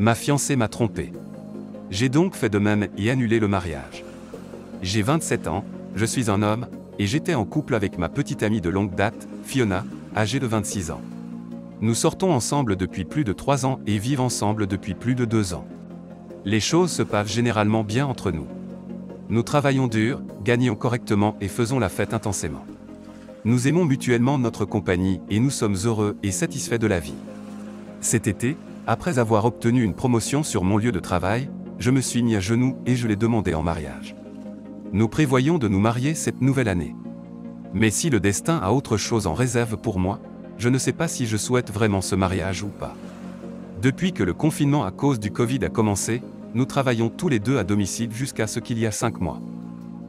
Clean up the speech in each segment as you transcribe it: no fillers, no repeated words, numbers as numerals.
Ma fiancée m'a trompé. J'ai donc fait de même et annulé le mariage. J'ai 27 ans, je suis un homme, et j'étais en couple avec ma petite amie de longue date, Fiona, âgée de 26 ans. Nous sortons ensemble depuis plus de 3 ans et vivons ensemble depuis plus de 2 ans. Les choses se passent généralement bien entre nous. Nous travaillons dur, gagnons correctement et faisons la fête intensément. Nous aimons mutuellement notre compagnie et nous sommes heureux et satisfaits de la vie. Cet été, après avoir obtenu une promotion sur mon lieu de travail, je me suis mis à genoux et je l'ai demandé en mariage. Nous prévoyons de nous marier cette nouvelle année. Mais si le destin a autre chose en réserve pour moi, je ne sais pas si je souhaite vraiment ce mariage ou pas. Depuis que le confinement à cause du Covid a commencé, nous travaillons tous les deux à domicile jusqu'à ce qu'il y a 5 mois.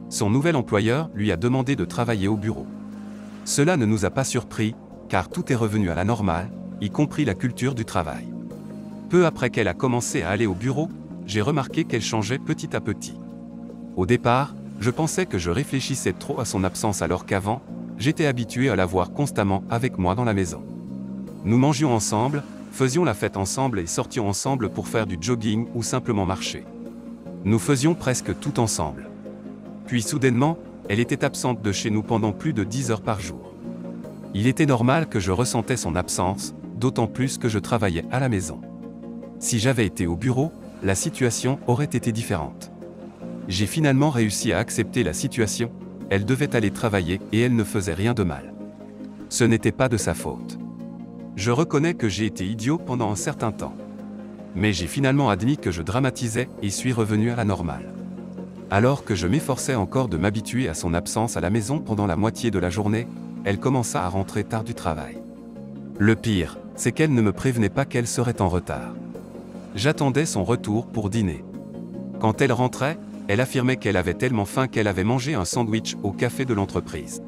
Son nouvel employeur lui a demandé de travailler au bureau. Cela ne nous a pas surpris, car tout est revenu à la normale, y compris la culture du travail. Peu après qu'elle a commencé à aller au bureau, j'ai remarqué qu'elle changeait petit à petit. Au départ, je pensais que je réfléchissais trop à son absence alors qu'avant, j'étais habitué à la voir constamment avec moi dans la maison. Nous mangions ensemble, faisions la fête ensemble et sortions ensemble pour faire du jogging ou simplement marcher. Nous faisions presque tout ensemble. Puis soudainement, elle était absente de chez nous pendant plus de 10 heures par jour. Il était normal que je ressentais son absence, d'autant plus que je travaillais à la maison. Si j'avais été au bureau, la situation aurait été différente. J'ai finalement réussi à accepter la situation, elle devait aller travailler et elle ne faisait rien de mal. Ce n'était pas de sa faute. Je reconnais que j'ai été idiot pendant un certain temps. Mais j'ai finalement admis que je dramatisais et suis revenu à la normale. Alors que je m'efforçais encore de m'habituer à son absence à la maison pendant la moitié de la journée, elle commença à rentrer tard du travail. Le pire, c'est qu'elle ne me prévenait pas qu'elle serait en retard. J'attendais son retour pour dîner. Quand elle rentrait, elle affirmait qu'elle avait tellement faim qu'elle avait mangé un sandwich au café de l'entreprise.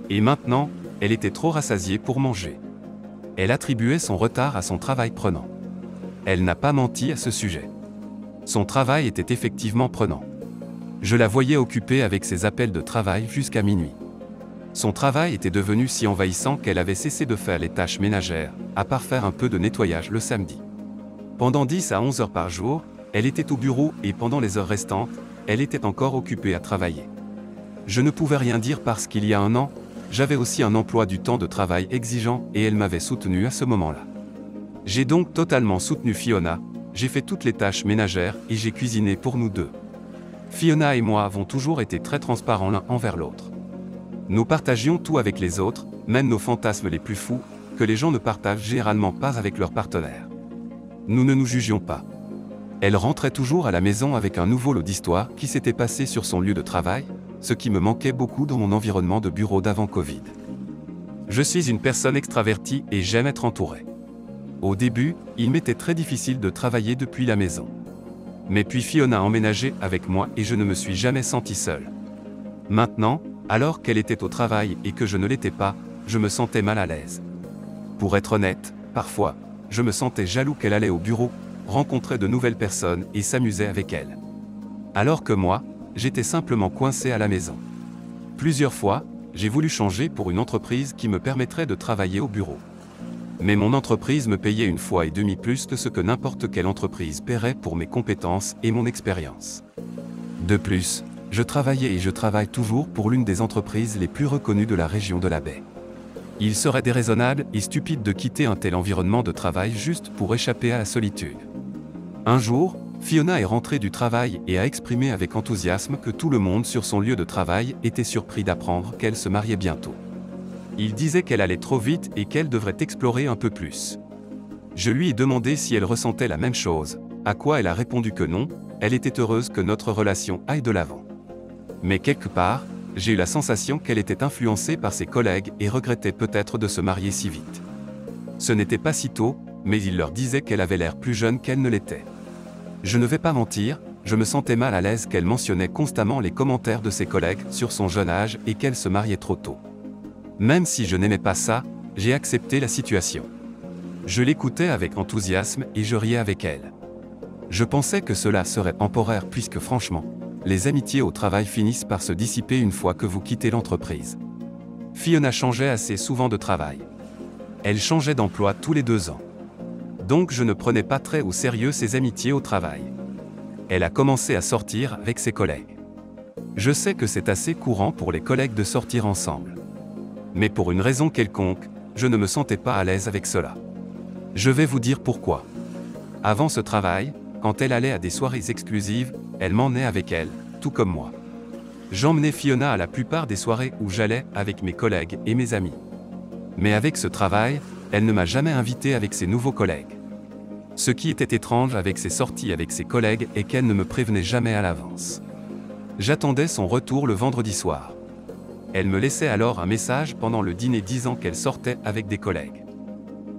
Et maintenant, elle était trop rassasiée pour manger. Elle attribuait son retard à son travail prenant. Elle n'a pas menti à ce sujet. Son travail était effectivement prenant. Je la voyais occupée avec ses appels de travail jusqu'à minuit. Son travail était devenu si envahissant qu'elle avait cessé de faire les tâches ménagères, à part faire un peu de nettoyage le samedi. Pendant 10 à 11 heures par jour, elle était au bureau et pendant les heures restantes, elle était encore occupée à travailler. Je ne pouvais rien dire parce qu'il y a un an, j'avais aussi un emploi du temps de travail exigeant et elle m'avait soutenu à ce moment-là. J'ai donc totalement soutenu Fiona, j'ai fait toutes les tâches ménagères et j'ai cuisiné pour nous deux. Fiona et moi avons toujours été très transparents l'un envers l'autre. Nous partagions tout avec les autres, même nos fantasmes les plus fous, que les gens ne partagent généralement pas avec leurs partenaires. Nous ne nous jugions pas. Elle rentrait toujours à la maison avec un nouveau lot d'histoires qui s'était passé sur son lieu de travail, ce qui me manquait beaucoup dans mon environnement de bureau d'avant Covid. Je suis une personne extravertie et j'aime être entouré. Au début, il m'était très difficile de travailler depuis la maison. Mais puis Fiona a emménagé avec moi et je ne me suis jamais senti seul. Maintenant, alors qu'elle était au travail et que je ne l'étais pas, je me sentais mal à l'aise. Pour être honnête, parfois, je me sentais jaloux qu'elle allait au bureau, rencontrait de nouvelles personnes et s'amusait avec elles. Alors que moi, j'étais simplement coincé à la maison. Plusieurs fois, j'ai voulu changer pour une entreprise qui me permettrait de travailler au bureau. Mais mon entreprise me payait 1,5 fois plus que ce que n'importe quelle entreprise paierait pour mes compétences et mon expérience. De plus, je travaillais et je travaille toujours pour l'une des entreprises les plus reconnues de la région de la Baie. Il serait déraisonnable et stupide de quitter un tel environnement de travail juste pour échapper à la solitude. Un jour, Fiona est rentrée du travail et a exprimé avec enthousiasme que tout le monde sur son lieu de travail était surpris d'apprendre qu'elle se mariait bientôt. Il disait qu'elle allait trop vite et qu'elle devrait explorer un peu plus. Je lui ai demandé si elle ressentait la même chose, à quoi elle a répondu que non, elle était heureuse que notre relation aille de l'avant. Mais quelque part, j'ai eu la sensation qu'elle était influencée par ses collègues et regrettait peut-être de se marier si vite. Ce n'était pas si tôt, mais il leur disait qu'elle avait l'air plus jeune qu'elle ne l'était. Je ne vais pas mentir, je me sentais mal à l'aise qu'elle mentionnait constamment les commentaires de ses collègues sur son jeune âge et qu'elle se mariait trop tôt. Même si je n'aimais pas ça, j'ai accepté la situation. Je l'écoutais avec enthousiasme et je riais avec elle. Je pensais que cela serait temporaire puisque franchement, les amitiés au travail finissent par se dissiper une fois que vous quittez l'entreprise. Fiona changeait assez souvent de travail. Elle changeait d'emploi tous les 2 ans. Donc je ne prenais pas très au sérieux ses amitiés au travail. Elle a commencé à sortir avec ses collègues. Je sais que c'est assez courant pour les collègues de sortir ensemble. Mais pour une raison quelconque, je ne me sentais pas à l'aise avec cela. Je vais vous dire pourquoi. Avant ce travail, quand elle allait à des soirées exclusives, elle m'emmenait avec elle, tout comme moi. J'emmenais Fiona à la plupart des soirées où j'allais avec mes collègues et mes amis. Mais avec ce travail, elle ne m'a jamais invité avec ses nouveaux collègues. Ce qui était étrange avec ses sorties avec ses collègues est qu'elle ne me prévenait jamais à l'avance. J'attendais son retour le vendredi soir. Elle me laissait alors un message pendant le dîner disant qu'elle sortait avec des collègues.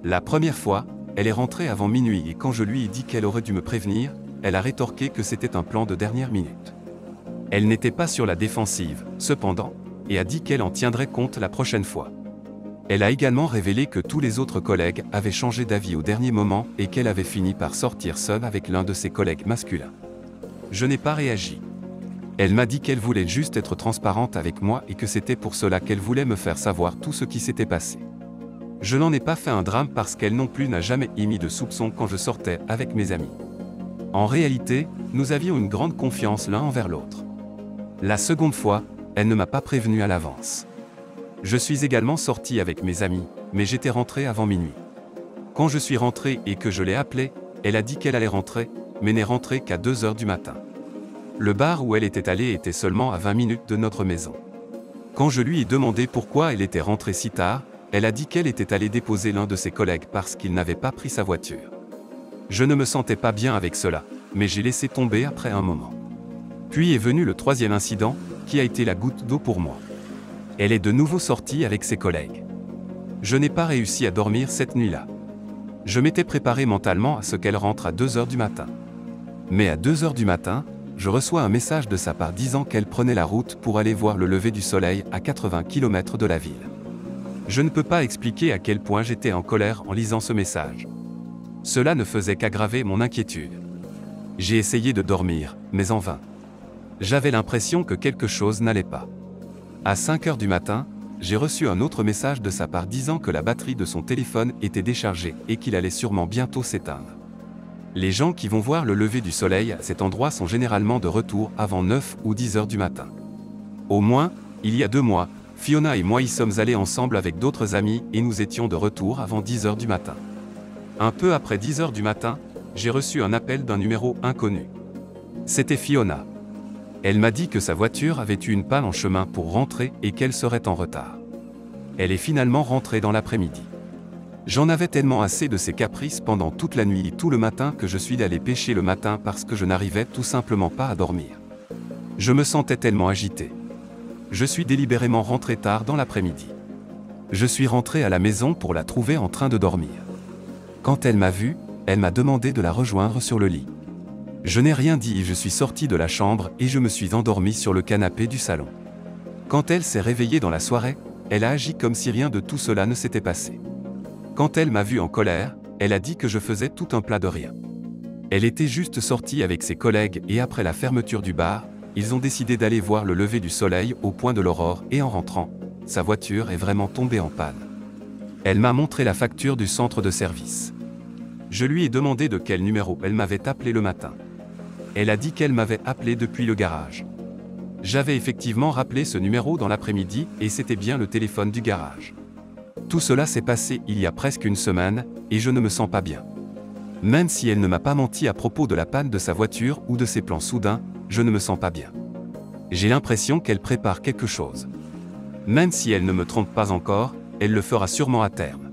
La première fois, elle est rentrée avant minuit et quand je lui ai dit qu'elle aurait dû me prévenir, elle a rétorqué que c'était un plan de dernière minute. Elle n'était pas sur la défensive, cependant, et a dit qu'elle en tiendrait compte la prochaine fois. Elle a également révélé que tous les autres collègues avaient changé d'avis au dernier moment et qu'elle avait fini par sortir seule avec l'un de ses collègues masculins. Je n'ai pas réagi. Elle m'a dit qu'elle voulait juste être transparente avec moi et que c'était pour cela qu'elle voulait me faire savoir tout ce qui s'était passé. Je n'en ai pas fait un drame parce qu'elle non plus n'a jamais émis de soupçons quand je sortais avec mes amis. En réalité, nous avions une grande confiance l'un envers l'autre. La seconde fois, elle ne m'a pas prévenu à l'avance. Je suis également sorti avec mes amis, mais j'étais rentré avant minuit. Quand je suis rentré et que je l'ai appelée, elle a dit qu'elle allait rentrer, mais n'est rentrée qu'à 2 heures du matin. Le bar où elle était allée était seulement à 20 minutes de notre maison. Quand je lui ai demandé pourquoi elle était rentrée si tard, elle a dit qu'elle était allée déposer l'un de ses collègues parce qu'il n'avait pas pris sa voiture. Je ne me sentais pas bien avec cela, mais j'ai laissé tomber après un moment. Puis est venu le troisième incident, qui a été la goutte d'eau pour moi. Elle est de nouveau sortie avec ses collègues. Je n'ai pas réussi à dormir cette nuit-là. Je m'étais préparé mentalement à ce qu'elle rentre à 2 heures du matin. Mais à 2 heures du matin, je reçois un message de sa part disant qu'elle prenait la route pour aller voir le lever du soleil à 80 km de la ville. Je ne peux pas expliquer à quel point j'étais en colère en lisant ce message. Cela ne faisait qu'aggraver mon inquiétude. J'ai essayé de dormir, mais en vain. J'avais l'impression que quelque chose n'allait pas. À 5 heures du matin, j'ai reçu un autre message de sa part disant que la batterie de son téléphone était déchargée et qu'il allait sûrement bientôt s'éteindre. Les gens qui vont voir le lever du soleil à cet endroit sont généralement de retour avant 9 ou 10 heures du matin. Au moins, il y a 2 mois, Fiona et moi y sommes allés ensemble avec d'autres amis et nous étions de retour avant 10 heures du matin. Un peu après 10 heures du matin, j'ai reçu un appel d'un numéro inconnu. C'était Fiona. Elle m'a dit que sa voiture avait eu une panne en chemin pour rentrer et qu'elle serait en retard. Elle est finalement rentrée dans l'après-midi. J'en avais tellement assez de ses caprices pendant toute la nuit et tout le matin que je suis allé pêcher le matin parce que je n'arrivais tout simplement pas à dormir. Je me sentais tellement agité. Je suis délibérément rentré tard dans l'après-midi. Je suis rentré à la maison pour la trouver en train de dormir. Quand elle m'a vu, elle m'a demandé de la rejoindre sur le lit. Je n'ai rien dit et je suis sorti de la chambre et je me suis endormi sur le canapé du salon. Quand elle s'est réveillée dans la soirée, elle a agi comme si rien de tout cela ne s'était passé. Quand elle m'a vu en colère, elle a dit que je faisais tout un plat de rien. Elle était juste sortie avec ses collègues et après la fermeture du bar, ils ont décidé d'aller voir le lever du soleil au point de l'aurore et en rentrant, sa voiture est vraiment tombée en panne. Elle m'a montré la facture du centre de service. Je lui ai demandé de quel numéro elle m'avait appelé le matin. Elle a dit qu'elle m'avait appelé depuis le garage. J'avais effectivement rappelé ce numéro dans l'après-midi et c'était bien le téléphone du garage. Tout cela s'est passé il y a presque une semaine et je ne me sens pas bien. Même si elle ne m'a pas menti à propos de la panne de sa voiture ou de ses plans soudains, je ne me sens pas bien. J'ai l'impression qu'elle prépare quelque chose. Même si elle ne me trompe pas encore, elle le fera sûrement à terme.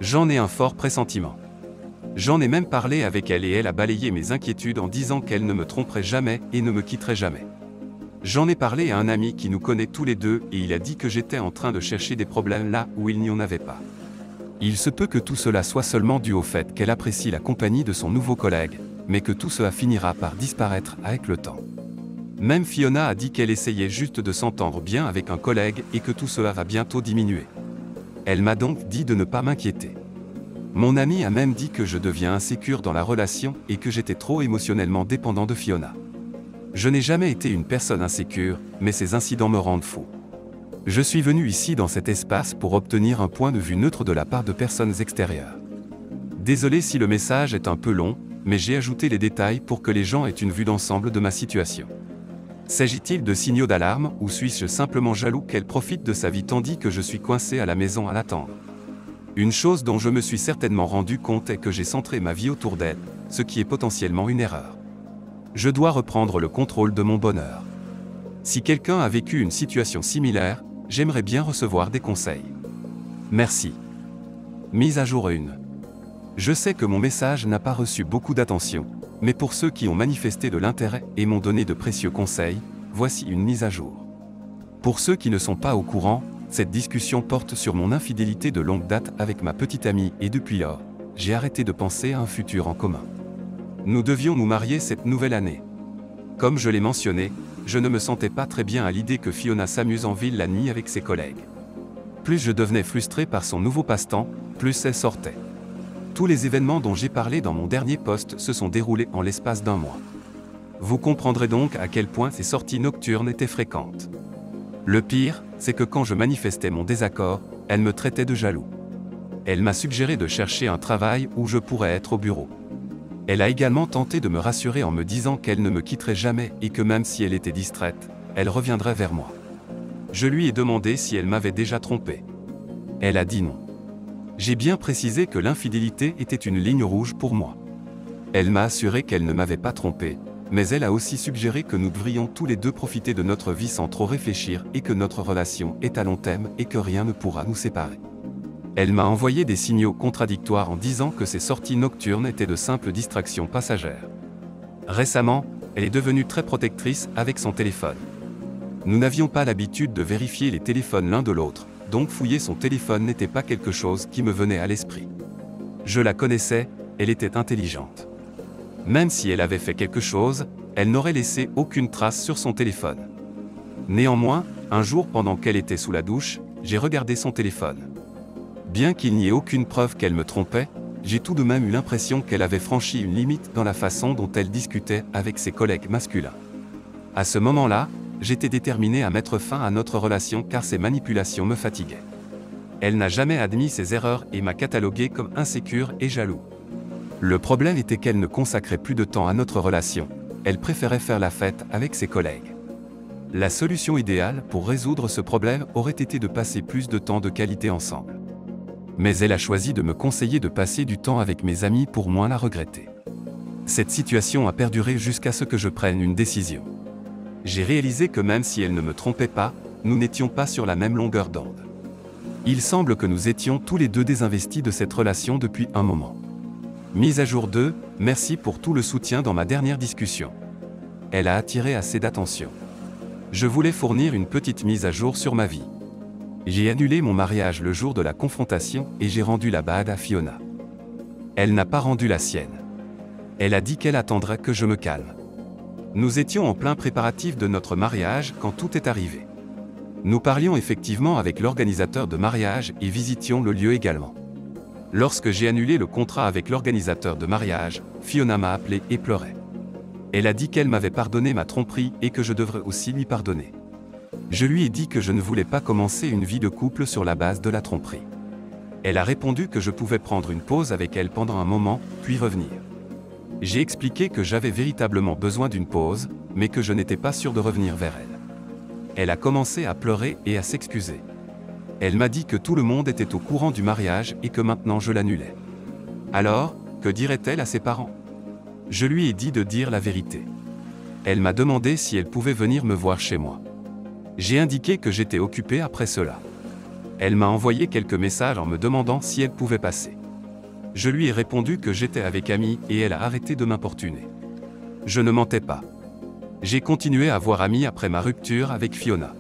J'en ai un fort pressentiment. J'en ai même parlé avec elle et elle a balayé mes inquiétudes en disant qu'elle ne me tromperait jamais et ne me quitterait jamais. J'en ai parlé à un ami qui nous connaît tous les deux et il a dit que j'étais en train de chercher des problèmes là où il n'y en avait pas. Il se peut que tout cela soit seulement dû au fait qu'elle apprécie la compagnie de son nouveau collègue, mais que tout cela finira par disparaître avec le temps. Même Fiona a dit qu'elle essayait juste de s'entendre bien avec un collègue et que tout cela va bientôt diminuer. Elle m'a donc dit de ne pas m'inquiéter. Mon ami a même dit que je deviens insécure dans la relation et que j'étais trop émotionnellement dépendant de Fiona. Je n'ai jamais été une personne insécure, mais ces incidents me rendent fou. Je suis venu ici dans cet espace pour obtenir un point de vue neutre de la part de personnes extérieures. Désolé si le message est un peu long, mais j'ai ajouté les détails pour que les gens aient une vue d'ensemble de ma situation. S'agit-il de signaux d'alarme ou suis-je simplement jaloux qu'elle profite de sa vie tandis que je suis coincé à la maison à l'attendre? Une chose dont je me suis certainement rendu compte est que j'ai centré ma vie autour d'elle, ce qui est potentiellement une erreur. Je dois reprendre le contrôle de mon bonheur. Si quelqu'un a vécu une situation similaire, j'aimerais bien recevoir des conseils. Merci. Mise à jour 1. Je sais que mon message n'a pas reçu beaucoup d'attention, mais pour ceux qui ont manifesté de l'intérêt et m'ont donné de précieux conseils, voici une mise à jour. Pour ceux qui ne sont pas au courant, cette discussion porte sur mon infidélité de longue date avec ma petite amie et depuis lors, j'ai arrêté de penser à un futur en commun. Nous devions nous marier cette nouvelle année. Comme je l'ai mentionné, je ne me sentais pas très bien à l'idée que Fiona s'amuse en ville la nuit avec ses collègues. Plus je devenais frustré par son nouveau passe-temps, plus elle sortait. Tous les événements dont j'ai parlé dans mon dernier post se sont déroulés en l'espace d'un mois. Vous comprendrez donc à quel point ces sorties nocturnes étaient fréquentes. Le pire, c'est que quand je manifestais mon désaccord, elle me traitait de jaloux. Elle m'a suggéré de chercher un travail où je pourrais être au bureau. Elle a également tenté de me rassurer en me disant qu'elle ne me quitterait jamais et que même si elle était distraite, elle reviendrait vers moi. Je lui ai demandé si elle m'avait déjà trompé. Elle a dit non. J'ai bien précisé que l'infidélité était une ligne rouge pour moi. Elle m'a assuré qu'elle ne m'avait pas trompé, mais elle a aussi suggéré que nous devrions tous les deux profiter de notre vie sans trop réfléchir et que notre relation est à long terme et que rien ne pourra nous séparer. Elle m'a envoyé des signaux contradictoires en disant que ces sorties nocturnes étaient de simples distractions passagères. Récemment, elle est devenue très protectrice avec son téléphone. Nous n'avions pas l'habitude de vérifier les téléphones l'un de l'autre, donc fouiller son téléphone n'était pas quelque chose qui me venait à l'esprit. Je la connaissais, elle était intelligente. Même si elle avait fait quelque chose, elle n'aurait laissé aucune trace sur son téléphone. Néanmoins, un jour pendant qu'elle était sous la douche, j'ai regardé son téléphone. Bien qu'il n'y ait aucune preuve qu'elle me trompait, j'ai tout de même eu l'impression qu'elle avait franchi une limite dans la façon dont elle discutait avec ses collègues masculins. À ce moment-là, j'étais déterminé à mettre fin à notre relation car ces manipulations me fatiguaient. Elle n'a jamais admis ses erreurs et m'a catalogué comme insécure et jaloux. Le problème était qu'elle ne consacrait plus de temps à notre relation, elle préférait faire la fête avec ses collègues. La solution idéale pour résoudre ce problème aurait été de passer plus de temps de qualité ensemble. Mais elle a choisi de me conseiller de passer du temps avec mes amis pour moins la regretter. Cette situation a perduré jusqu'à ce que je prenne une décision. J'ai réalisé que même si elle ne me trompait pas, nous n'étions pas sur la même longueur d'onde. Il semble que nous étions tous les deux désinvestis de cette relation depuis un moment. Mise à jour 2, merci pour tout le soutien dans ma dernière discussion. Elle a attiré assez d'attention. Je voulais fournir une petite mise à jour sur ma vie. J'ai annulé mon mariage le jour de la confrontation et j'ai rendu la bague à Fiona. Elle n'a pas rendu la sienne. Elle a dit qu'elle attendrait que je me calme. Nous étions en plein préparatif de notre mariage quand tout est arrivé. Nous parlions effectivement avec l'organisateur de mariage et visitions le lieu également. Lorsque j'ai annulé le contrat avec l'organisateur de mariage, Fiona m'a appelé et pleurait. Elle a dit qu'elle m'avait pardonné ma tromperie et que je devrais aussi lui pardonner. Je lui ai dit que je ne voulais pas commencer une vie de couple sur la base de la tromperie. Elle a répondu que je pouvais prendre une pause avec elle pendant un moment, puis revenir. J'ai expliqué que j'avais véritablement besoin d'une pause, mais que je n'étais pas sûr de revenir vers elle. Elle a commencé à pleurer et à s'excuser. Elle m'a dit que tout le monde était au courant du mariage et que maintenant je l'annulais. Alors, que dirait-elle à ses parents? Je lui ai dit de dire la vérité. Elle m'a demandé si elle pouvait venir me voir chez moi. J'ai indiqué que j'étais occupé après cela. Elle m'a envoyé quelques messages en me demandant si elle pouvait passer. Je lui ai répondu que j'étais avec Amy et elle a arrêté de m'importuner. Je ne mentais pas. J'ai continué à voir Amy après ma rupture avec Fiona.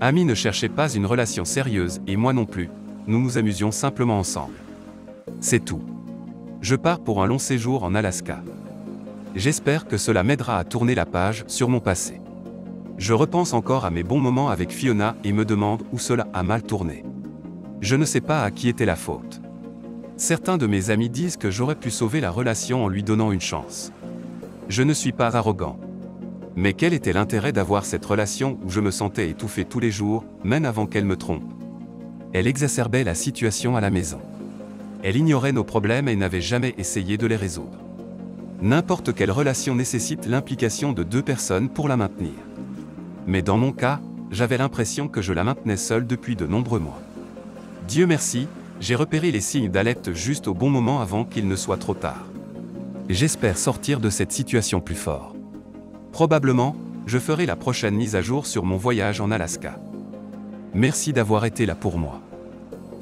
Amy ne cherchait pas une relation sérieuse et moi non plus, nous nous amusions simplement ensemble. C'est tout. Je pars pour un long séjour en Alaska. J'espère que cela m'aidera à tourner la page sur mon passé. Je repense encore à mes bons moments avec Fiona et me demande où cela a mal tourné. Je ne sais pas à qui était la faute. Certains de mes amis disent que j'aurais pu sauver la relation en lui donnant une chance. Je ne suis pas arrogant. Mais quel était l'intérêt d'avoir cette relation où je me sentais étouffé tous les jours, même avant qu'elle me trompe? Elle exacerbait la situation à la maison. Elle ignorait nos problèmes et n'avait jamais essayé de les résoudre. N'importe quelle relation nécessite l'implication de deux personnes pour la maintenir. Mais dans mon cas, j'avais l'impression que je la maintenais seule depuis de nombreux mois. Dieu merci, j'ai repéré les signes d'alerte juste au bon moment avant qu'il ne soit trop tard. J'espère sortir de cette situation plus fort. Probablement, je ferai la prochaine mise à jour sur mon voyage en Alaska. Merci d'avoir été là pour moi.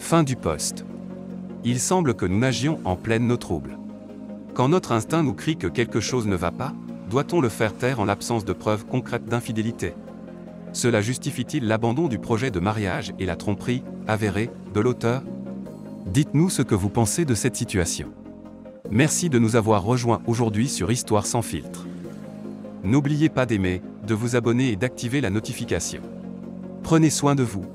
Fin du post. Il semble que nous nagions en pleine nos troubles. Quand notre instinct nous crie que quelque chose ne va pas, doit-on le faire taire en l'absence de preuves concrètes d'infidélité? Cela justifie-t-il l'abandon du projet de mariage et la tromperie, avérée, de l'auteur? Dites-nous ce que vous pensez de cette situation. Merci de nous avoir rejoints aujourd'hui sur Histoire sans filtre. N'oubliez pas d'aimer, de vous abonner et d'activer la notification. Prenez soin de vous.